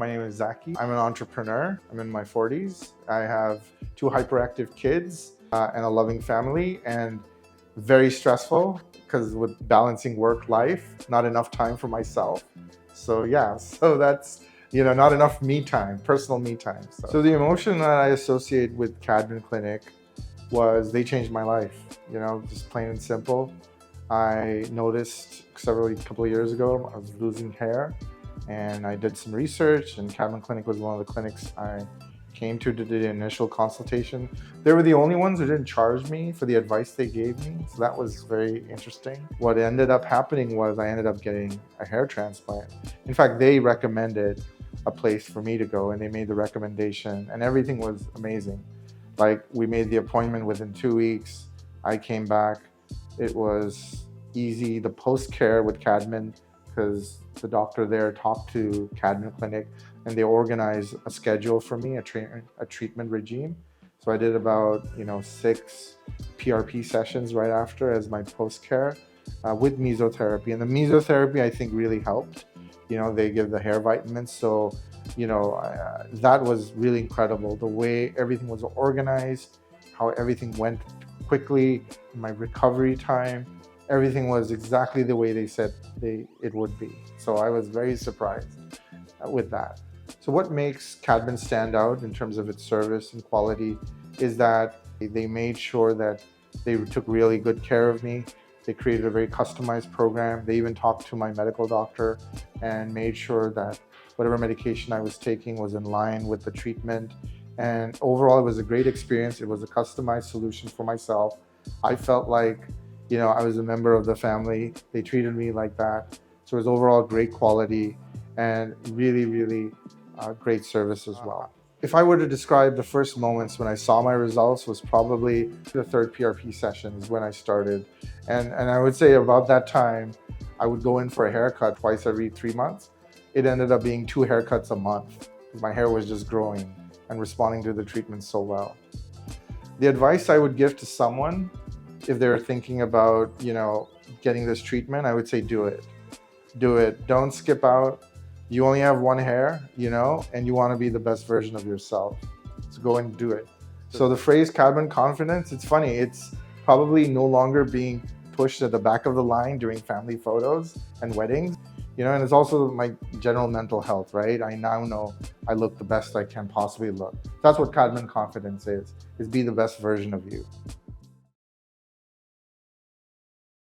My name is Zaki. I'm an entrepreneur. I'm in my 40s. I have 2 hyperactive kids and a loving family, and very stressful because with balancing work life, not enough time for myself. So yeah, so that's, not enough me time, personal me time. So the emotion that I associate with CADMEN Clinic was they changed my life, just plain and simple. I noticed a couple of years ago, I was losing hair, and I did some research, and CADMEN Clinic was one of the clinics I came to do the initial consultation. They were the only ones who didn't charge me for the advice they gave me, so that was very interesting. What ended up happening was I ended up getting a hair transplant. In fact, they recommended a place for me to go, and they made the recommendation, and everything was amazing. Like, we made the appointment within 2 weeks. I came back. It was easy. The post-care with CADMEN, because the doctor there talked to CADMEN Clinic, and they organized a schedule for me, a treatment regime. So I did about 6 PRP sessions right after as my post-care with mesotherapy. And the mesotherapy, I think, really helped. They give the hair vitamins. So, that was really incredible. The way everything was organized, how everything went quickly, my recovery time, everything was exactly the way they said it would be. So I was very surprised with that. So what makes CADMEN stand out in terms of its service and quality is that they made sure that they took really good care of me. They created a very customized program. They even talked to my medical doctor and made sure that whatever medication I was taking was in line with the treatment. And overall, it was a great experience. It was a customized solution for myself. I felt like, I was a member of the family. They treated me like that. So it was overall great quality and really, really great service as well. If I were to describe the first moments when I saw my results was probably the 3rd PRP sessions when I started. And I would say about that time, I would go in for a haircut twice every 3 months. It ended up being 2 haircuts a month. My hair was just growing and responding to the treatment so well. The advice I would give to someone, if they're thinking about, getting this treatment, I would say do it. Do it. Don't skip out. You only have 1 hair, and you want to be the best version of yourself. So go and do it. So the phrase CADMEN confidence, it's funny. It's probably no longer being pushed at the back of the line during family photos and weddings. And it's also my general mental health, right? I now know I look the best I can possibly look. That's what CADMEN confidence is be the best version of you.